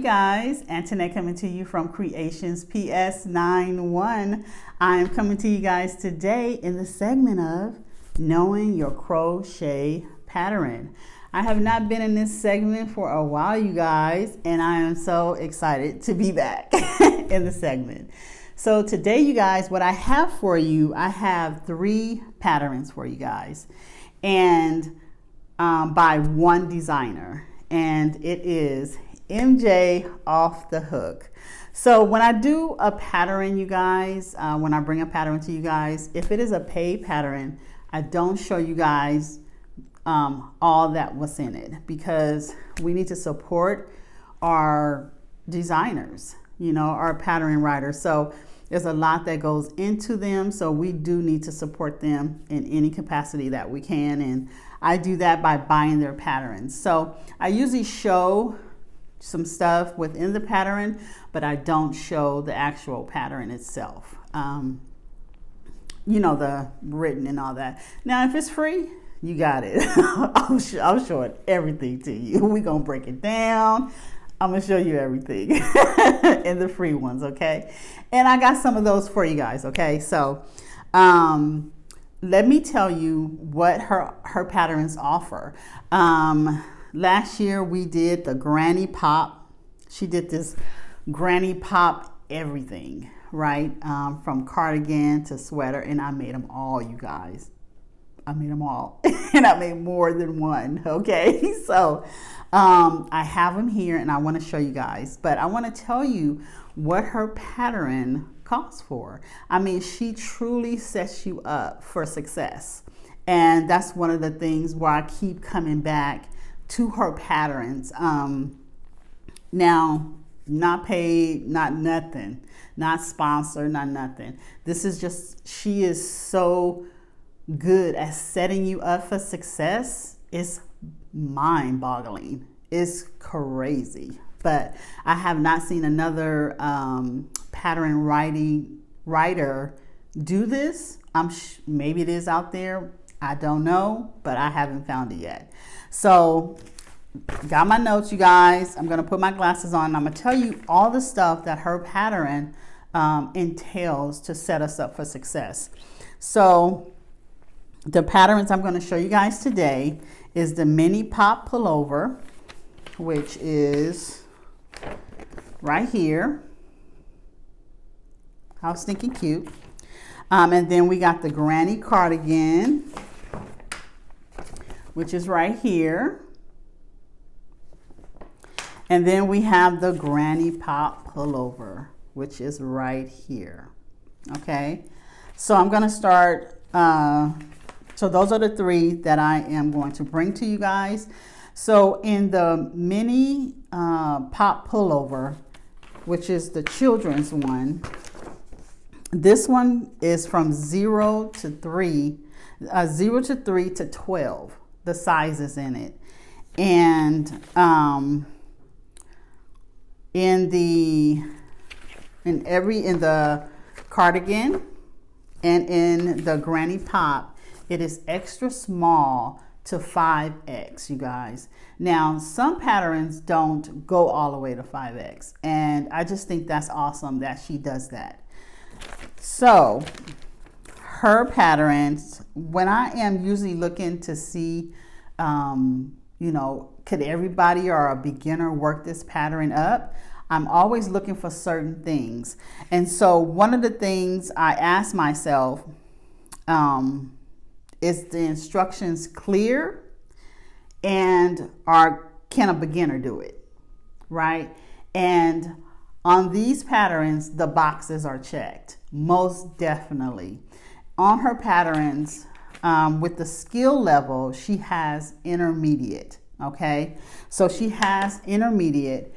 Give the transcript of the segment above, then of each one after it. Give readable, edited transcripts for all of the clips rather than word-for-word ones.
Guys, Antoinette coming to you from Creations PS91. I am coming to you guys today in the segment of knowing your crochet pattern. I have not been in this segment for a while, you guys, and I am so excited to be back in the segment. So today, you guys, what I have for you, I have 3 patterns for you guys, and by one designer, and it is MJ Off the Hook. So when I do a pattern, you guys, when I bring a pattern to you guys, if it is a paid pattern, I don't show you guys all that was in it, because we need to support our designers, you know, our pattern writers. So there's a lot that goes into them, so we do need to support them in any capacity that we can, and I do that by buying their patterns. So I usually show some stuff within the pattern, but I don't show the actual pattern itself. You know, the written and all that. Now, if it's free, you got it. I'll show it everything to you. We're gonna break it down. I'm gonna show you everything in the free ones, okay? And I got some of those for you guys, okay? So let me tell you what her patterns offer. Last year we did the Granny Pop. She did this Granny Pop everything, right? From cardigan to sweater, and I made them all, you guys. I made them all, and I made more than one, okay? So I have them here, and I want to show you guys, but I want to tell you what her pattern calls for. I mean, she truly sets you up for success, and that's one of the things where I keep coming back to her patterns. Now, not paid, not nothing, not sponsored, not nothing. This is just, she is so good at setting you up for success. It's mind-boggling. It's crazy. But I have not seen another pattern writer do this. Maybe it is out there. I don't know, but I haven't found it yet. So got my notes, you guys. I'm going to put my glasses on, and I'm going to tell you all the stuff that her pattern entails to set us up for success. So the patterns I'm going to show you guys today is the mini pop pullover, which is right here. How stinking cute. And then we got the granny cardigan, which is right here. And then we have the granny pop pullover, which is right here. Okay, so I'm going to start. So those are the 3 that I am going to bring to you guys. So in the mini pop pullover, which is the children's one, this one is from 0 to 3 to 12. The sizes in it, and in the cardigan and in the granny pop, it is extra small to 5X, you guys. Now, some patterns don't go all the way to 5X, and I just think that's awesome that she does that. So her patterns, when I am usually looking to see, you know, could everybody or a beginner work this pattern up, I'm always looking for certain things. And so one of the things I ask myself, is the instructions clear, and can a beginner do it, right? And on these patterns, the boxes are checked, most definitely. On her patterns, with the skill level, she has intermediate, okay? So she has intermediate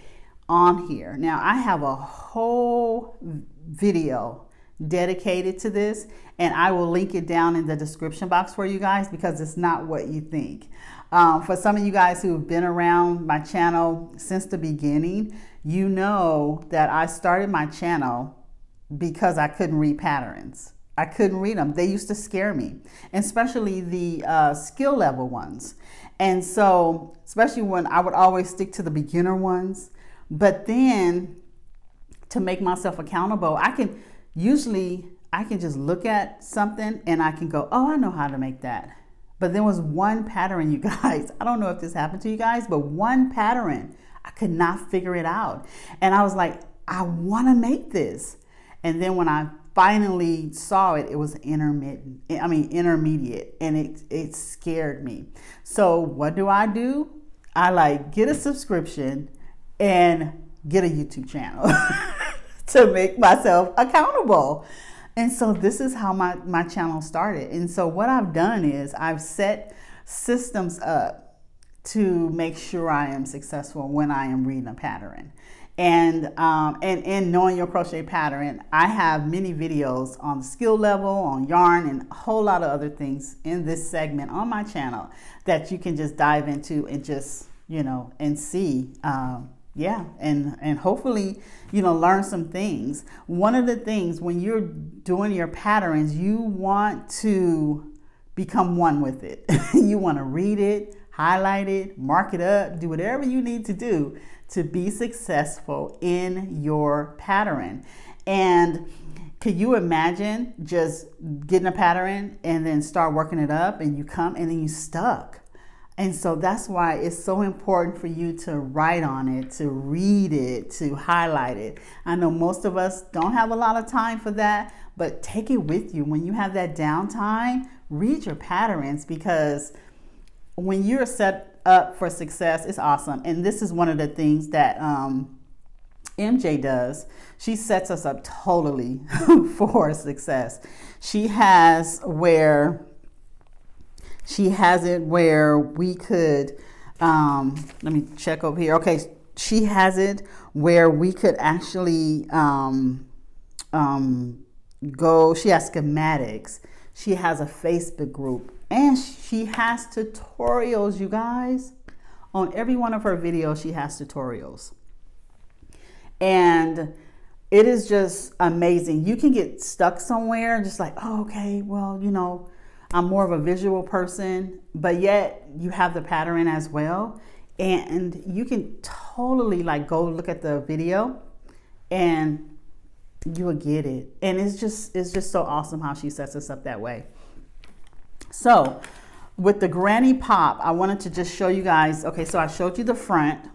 on here. Now, I have a whole video dedicated to this, and I will link it down in the description box for you guys, because it's not what you think. For some of you guys who have been around my channel since the beginning, you know that I started my channel because I couldn't read patterns. I couldn't read them. They used to scare me, especially the skill level ones. And so, especially when I would always stick to the beginner ones, But then to make myself accountable, I can just look at something and I can go, oh, I know how to make that. But there was one pattern, you guys. I don't know if this happened to you guys, but one pattern, I could not figure it out. And I was like, I want to make this. And then when I finally saw it, it was intermediate, and it scared me. So what do? I get a subscription and get a YouTube channel to make myself accountable. And so this is how my channel started. And so what I've done is I've set systems up to make sure I am successful when I am reading a pattern. And in knowing your crochet pattern, I have many videos on the skill level, on yarn, and a whole lot of other things in this segment on my channel that you can just dive into and just, and see. And hopefully, learn some things. One of the things when you're doing your patterns, you want to become one with it. You want to read it, highlight it, mark it up, do whatever you need to do to be successful in your pattern. And could you imagine just getting a pattern and then start working it up and you come and then you stuck? And so that's why it's so important for you to write on it, to read it, to highlight it. I know most of us don't have a lot of time for that, but take it with you. When you have that downtime, read your patterns, because when you're set up for success, it's awesome. And this is one of the things that MJ does. She sets us up totally for success. She has it where we could, let me check over here. Okay, she has it where we could actually go. She has schematics. She has a Facebook group, and she has tutorials, you guys. On every one of her videos, she has tutorials. And it is just amazing. You can get stuck somewhere just like, oh, okay, well, I'm more of a visual person, but yet you have the pattern as well. And you can totally go look at the video and you will get it. And it's just so awesome how she sets us up that way. So with the Granny Pop, I wanted to just show you guys. Okay, so I showed you the front.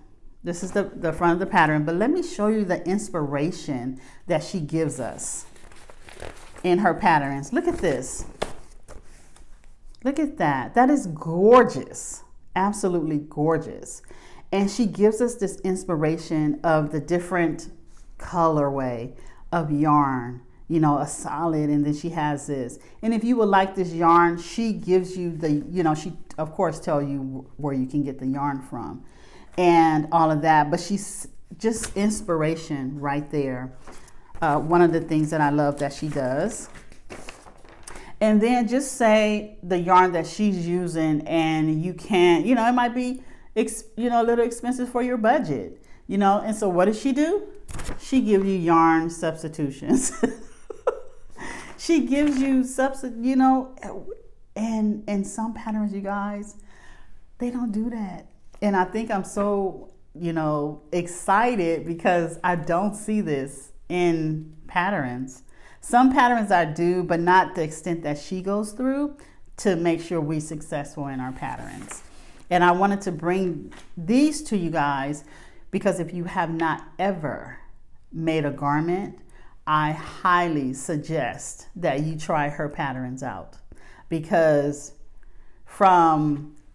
This is the front of the pattern, but let me show you the inspiration that she gives us in her patterns. Look at this. Look at that. That is gorgeous. Absolutely gorgeous. And she gives us this inspiration of the different colorway of yarn, a solid, and then she has this. And if you would like this yarn, she gives you she of course tell you where you can get the yarn from and all of that. But she's just inspiration right there. One of the things that I love that she does. And then just say the yarn that she's using, and you can, it might be, a little expensive for your budget, And so what does she do? She gives you yarn substitutions. She gives you and some patterns, you guys, they don't do that. And I think I'm so, excited because I don't see this in patterns. Some patterns I do, but not the extent that she goes through to make sure we're successful in our patterns. And I wanted to bring these to you guys because if you have not ever made a garment, I highly suggest that you try her patterns out, because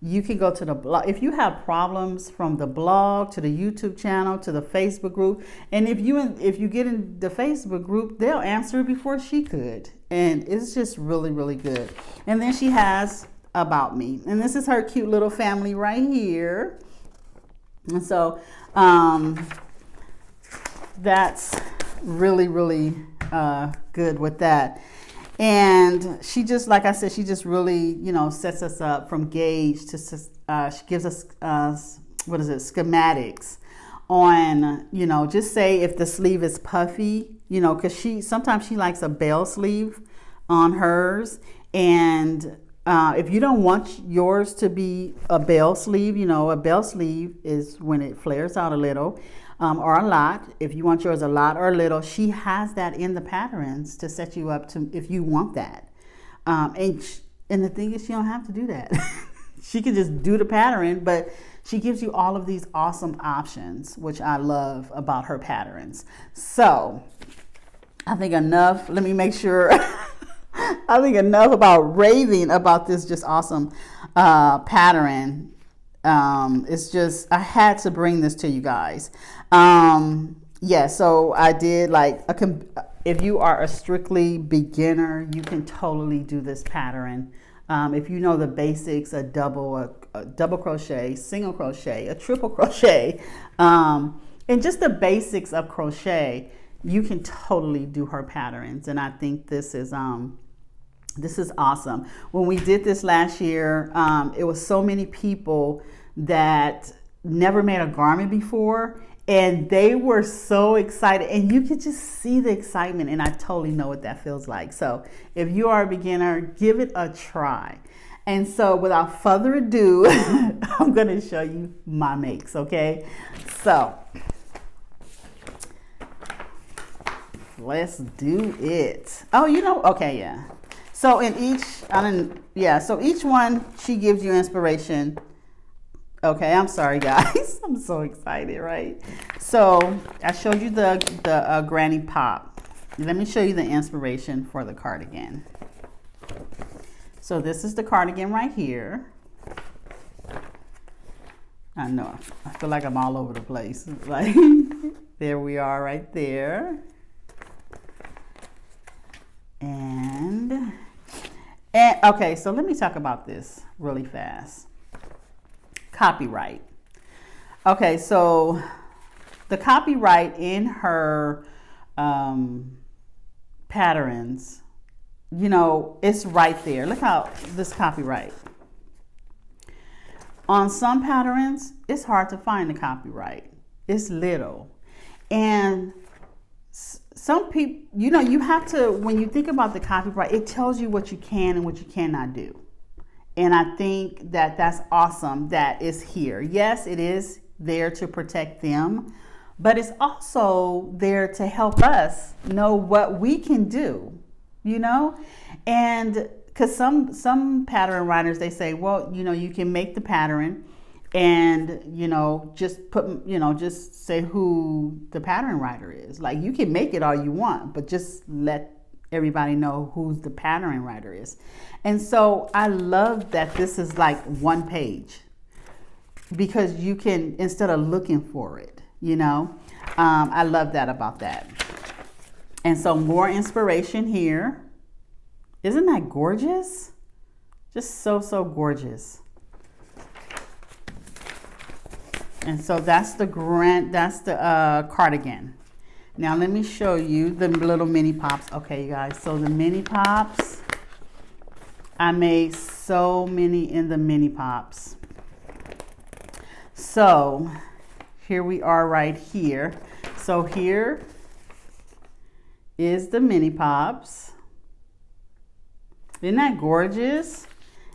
you can go to the blog. If you have problems, from the blog to the YouTube channel to the Facebook group, and if you get in the Facebook group, they'll answer before she could, and it's just really, really good. And then she has About Me, and this is her cute little family right here. And so that's really, really good with that. And she just, like I said, she just really, sets us up from gauge to, she gives us, schematics on, just say if the sleeve is puffy, because sometimes she likes a bell sleeve on hers. And if you don't want yours to be a bell sleeve, a bell sleeve is when it flares out a little. or a lot. If you want yours a lot or a little, she has that in the patterns to set you up to if you want that. And the thing is, she don't have to do that. She can just do the pattern, but she gives you all of these awesome options, which I love about her patterns. So I think enough. Let me make sure. I think enough about raving about this just awesome pattern. It's just, I had to bring this to you guys. Yeah, so I did like, if you are a strictly beginner, you can totally do this pattern. If you know the basics, a double crochet, single crochet, a triple crochet, and just the basics of crochet, you can totally do her patterns. And I think this is awesome. When we did this last year, it was so many people that never made a garment before, and they were so excited, and you could just see the excitement, and I totally know what that feels like. So if you are a beginner, give it a try. And so without further ado, I'm going to show you my makes, okay? So let's do it. Oh, okay, yeah. So in each, so each one, she gives you inspiration. Okay, I'm sorry, guys. I'm so excited, right? So I showed you the granny pop. Let me show you the inspiration for the cardigan. So this is the cardigan right here. I know, I feel like I'm all over the place. Like, there we are right there. And okay, so let me talk about this really fast. Copyright. Okay, so the copyright in her patterns, it's right there. Look how this copyright. On some patterns, it's hard to find the copyright. It's little. And some people, you have to, when you think about the copyright, it tells you what you can and what you cannot do. And I think that that's awesome that it's here. Yes, it is there to protect them, but it's also there to help us know what we can do, And because some pattern writers, they say, well, you can make the pattern and, just say who the pattern writer is. Like, you can make it all you want, but just let everybody know who the pattern writer is. And so I love that this is like one page, because you can, instead of looking for it, I love that about that. And so more inspiration here. Isn't that gorgeous? Just so gorgeous. And so that's the cardigan. Now let me show you the little mini pops. Okay, you guys, so the mini pops, I made so many in the mini pops. So here we are right here. So here is the mini pops. Isn't that gorgeous?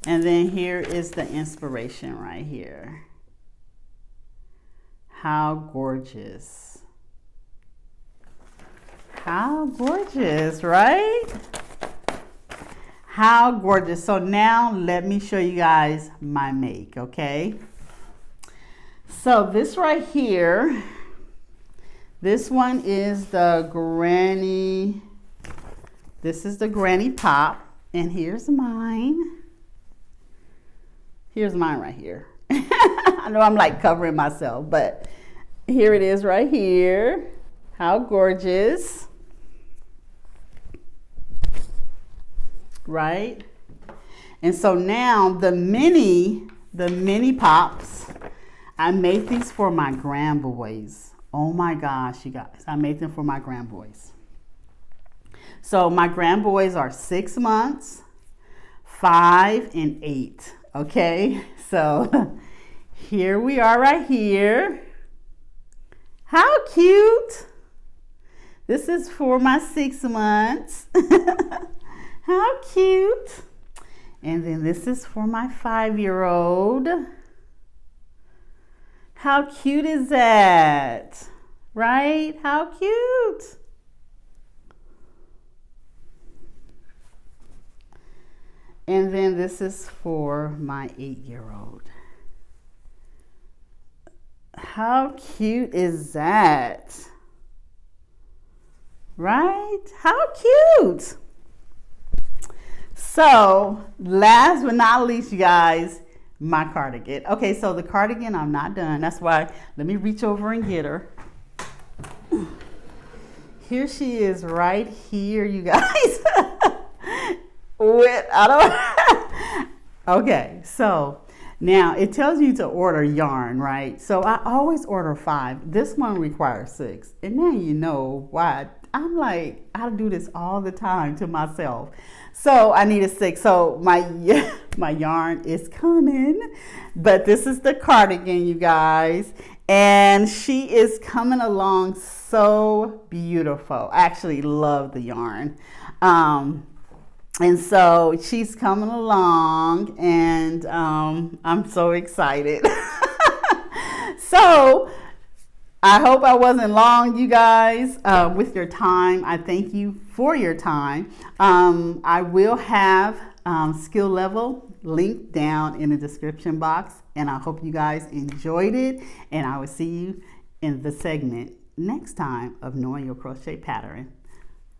And then here is the inspiration right here. How gorgeous. How gorgeous, right? How gorgeous. So now let me show you guys my make, okay? So this right here, this one is the granny. This is the granny pop. And here's mine. Here's mine right here. I know I'm like covering myself, but here it is right here. How gorgeous. Right? And so now the mini pops, I made these for my grandboys. Oh my gosh, you guys, I made them for my grandboys. So my grandboys are 6 months, 5, and 8. Okay, so here we are right here. How cute. This is for my 6 months. How cute. And then this is for my 5-year-old. How cute is that? right? How cute. And then this is for my 8-year-old. How cute is that? Right? How cute. So last but not least, you guys, my cardigan. Okay, so the cardigan, I'm not done. That's why, let me reach over and get her. Here she is right here, you guys. Okay, so now it tells you to order yarn, right? So I always order 5. This one requires 6. And now you know why. I'm like, I do this all the time to myself. So I need a 6. So my yarn is coming. But this is the cardigan, you guys. And she is coming along so beautiful. I actually love the yarn. And so she's coming along, and I'm so excited. So I hope I wasn't long, you guys, with your time. I thank you for your time. I will have skill level linked down in the description box, and I hope you guys enjoyed it, and I will see you in the segment next time of Knowing Your Crochet Pattern.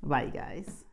Bye, you guys.